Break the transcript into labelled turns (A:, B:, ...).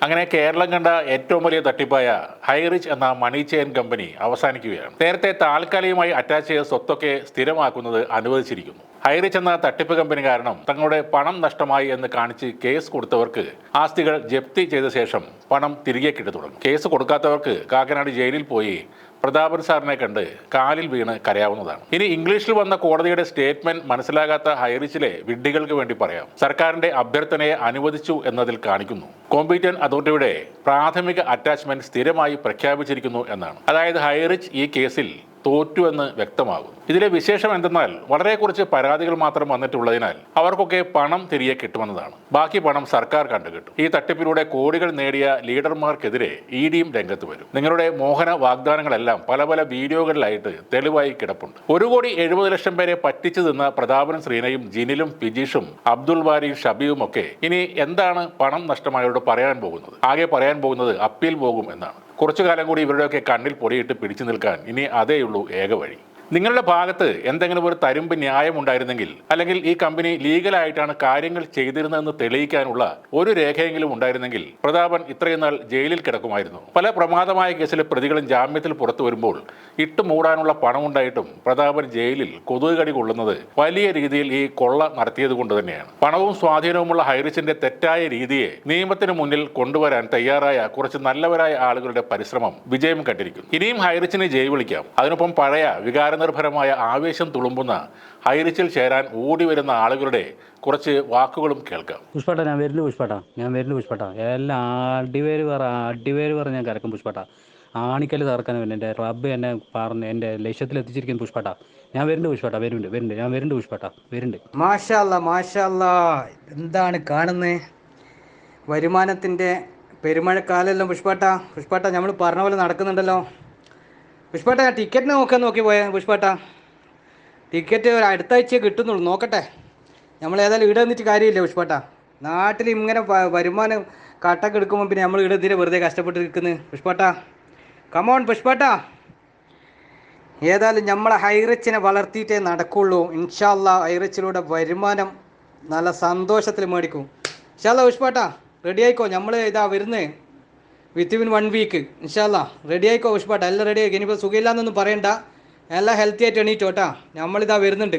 A: അങ്ങനെ കേരളം കണ്ട ഏറ്റവും വലിയ തട്ടിപ്പായ ഹൈറിച്ച് എന്ന മണി ചെയിൻ കമ്പനി അവസാനിക്കുകയാണ്. നേരത്തെ താൽക്കാലികമായി അറ്റാച്ച് ചെയ്ത സ്വത്തൊക്കെ സ്ഥിരമാക്കുന്നത് അനുവദിച്ചിരിക്കുന്നു. ഹൈറിച്ച് എന്ന തട്ടിപ്പ് കമ്പനി കാരണം തങ്ങളുടെ പണം നഷ്ടമായി എന്ന് കാണിച്ച് കേസ് കൊടുത്തവർക്ക് ആസ്തികൾ ജപ്തി ചെയ്ത ശേഷം പണം തിരികെ കിട്ടി തുടങ്ങും. കേസ് കൊടുക്കാത്തവർക്ക് കാക്കനാട് ജയിലിൽ പോയി പ്രതാപൻ സാറിനെ കണ്ട് കാലിൽ വീണ് കരയാവുന്നതാണ്. ഇനി ഇംഗ്ലീഷിൽ വന്ന കോടതിയുടെ സ്റ്റേറ്റ്മെന്റ് മനസ്സിലാകാത്ത ഹൈറിച്ചിലെ വിഡ്ഢികൾക്ക് വേണ്ടി പറയാം. സർക്കാരിന്റെ അഭ്യർത്ഥനയെ അനുവദിച്ചു എന്നതിൽ കാണിക്കുന്നു കോമ്പീറ്റന്റ് അതോറിറ്റിയുടെ പ്രാഥമിക അറ്റാച്ച്മെന്റ് സ്ഥിരമായി പ്രഖ്യാപിച്ചിരിക്കുന്നു എന്നാണ്. അതായത് ഹൈറിച്ച് ഈ കേസിൽ തോറ്റുവെന്ന് വ്യക്തമാകും. ഇതിലെ വിശേഷം എന്തെന്നാൽ വളരെ കുറച്ച് പരാതികൾ മാത്രം വന്നിട്ടുള്ളതിനാൽ അവർക്കൊക്കെ പണം തിരികെ കിട്ടുമെന്നതാണ്. ബാക്കി പണം സർക്കാർ കണ്ടുകിട്ടും. ഈ തട്ടിപ്പിലൂടെ കോടികൾ നേടിയ ലീഡർമാർക്കെതിരെ ഇഡിയും രംഗത്ത് വരും. നിങ്ങളുടെ മോഹന വാഗ്ദാനങ്ങളെല്ലാം പല പല വീഡിയോകളിലായിട്ട് തെളിവായി കിടപ്പുണ്ട്. 1,70,00,000 പേരെ പറ്റിച്ചു നിന്ന പ്രതാപനും ശ്രീനയും ജിനിലും പിജീഷും അബ്ദുൾ ബാരിയും ഷബീവും ഒക്കെ ഇനി എന്താണ് പണം നഷ്ടമായവരോട് പറയാൻ പോകുന്നത്? ആകെ പറയാൻ പോകുന്നത് അപ്പീൽ പോകും എന്നാണ്. കുറച്ചു കാലം കൂടി ഇവരുടെയൊക്കെ കണ്ണിൽ പൊടിയിട്ട് പിടിച്ചു നിൽക്കാൻ ഇനി അതേയുള്ളൂ ഏക വഴി. നിങ്ങളുടെ ഭാഗത്ത് എന്തെങ്കിലും ഒരു തരുമ്പ് ന്യായം ഉണ്ടായിരുന്നെങ്കിൽ, അല്ലെങ്കിൽ ഈ കമ്പനി ലീഗലായിട്ടാണ് കാര്യങ്ങൾ ചെയ്തിരുന്നതെന്ന് തെളിയിക്കാനുള്ള ഒരു രേഖയെങ്കിലും ഉണ്ടായിരുന്നെങ്കിൽ പ്രതാപൻ ഇത്രയും നാൾ ജയിലിൽ കിടക്കുമായിരുന്നു. പല പ്രമാദമായ കേസിലെ പ്രതികളും ജാമ്യത്തിൽ പുറത്തു വരുമ്പോൾ ഇട്ട് മൂടാനുള്ള പണമുണ്ടായിട്ടും പ്രതാപൻ ജയിലിൽ കൊതുകടി കൊള്ളുന്നത് വലിയ രീതിയിൽ ഈ കൊള്ള നടത്തിയത് കൊണ്ട് തന്നെയാണ്. പണവും സ്വാധീനവുമുള്ള ഹൈറിച്ചിന്റെ തെറ്റായ രീതിയെ നിയമത്തിന് മുന്നിൽ കൊണ്ടുവരാൻ തയ്യാറായ കുറച്ച് നല്ലവരായ ആളുകളുടെ പരിശ്രമം വിജയം കണ്ടിരിക്കുന്നു. ഇനിയും ഹൈറിച്ചിനെ ജയ് വിളിക്കാം. അതിനൊപ്പം പഴയ വികാരനിർഭരമായ ആവേശം തുളുമ്പുന്ന ഹൈറിച്ചിൽ ചേരാൻ ഓടി വരുന്ന ആളുകളുടെ കുറച്ച് വാക്കുകളും കേൾക്കാം.
B: പുഷ്പട്ട ഞാൻ വരുന്നു പുഷ്പട്ട എല്ലാം അടിവേര് പറ ഞാൻ കരക്കും പുഷ്പട്ട. ആണിക്കല് തറക്കാൻ എൻ്റെ റബ്ബ് എന്നെ പറഞ്ഞ് എൻ്റെ ലക്ഷ്യത്തിൽ എത്തിച്ചിരിക്കുന്നു പുഷ്പട്ട. ഞാൻ വരുന്നുണ്ട് പുഷ്പട്ട, വരുന്നുണ്ട് ഞാൻ വരുന്നുണ്ട് പുഷ്പട്ട, വരുന്നുണ്ട്.
C: മാഷാ അല്ലാ, എന്താണ് കാണുന്നത്? വരുമാനത്തിൻ്റെ പെരുമഴക്കാലല്ലോ പുഷ്പട്ട നമ്മൾ പറഞ്ഞ പോലെ നടക്കുന്നുണ്ടല്ലോ പുഷ്പട്ട. ഞാൻ ടിക്കറ്റിന് നോക്കി പോയ പുഷ്പട്ട. ടിക്കറ്റ് ഒരു അടുത്ത ആഴ്ച കിട്ടുന്നുള്ളൂ, നോക്കട്ടെ. നമ്മൾ ഏതായാലും ഇവിടെ വന്നിട്ട് കാര്യമില്ല പുഷ്പട്ട. നാട്ടിൽ ഇങ്ങനെ വരുമാനം കട്ടൊക്കെ എടുക്കുമ്പോൾ പിന്നെ നമ്മൾ ഇവിടെ എന്തിനാ വെറുതെ കഷ്ടപ്പെട്ട് നിൽക്കുന്നത് പുഷ്പട്ട? കമോൺ പുഷ്പട്ട. ഏതായാലും നമ്മളെ ഹൈറിച്ചിനെ വളർത്തിയിട്ടേ നടക്കുള്ളൂ. ഇൻഷാ അല്ലാ ഹൈറിച്ചിലൂടെ വരുമാനം നല്ല സന്തോഷത്തിൽ മേടിക്കും ഇൻഷാ അല്ലാ. പുഷ്പട്ട റെഡി ആയിക്കോ, നമ്മൾ ഇതാ വരുന്നത് വിത്തിൻ 1 വീക്ക് ഇൻഷാ അല്ലാ. റെഡി ആയിക്കോ പുഷ്പട്ട, എല്ലാം റെഡി ആയിക്കോ. ഇനിയിപ്പോൾ സുഖമില്ലാന്നൊന്നും പറയണ്ട, എല്ലാം ഹെൽത്തി ആയിട്ട് എണീറ്റോട്ടാ. നമ്മളിതാ വരുന്നുണ്ട്.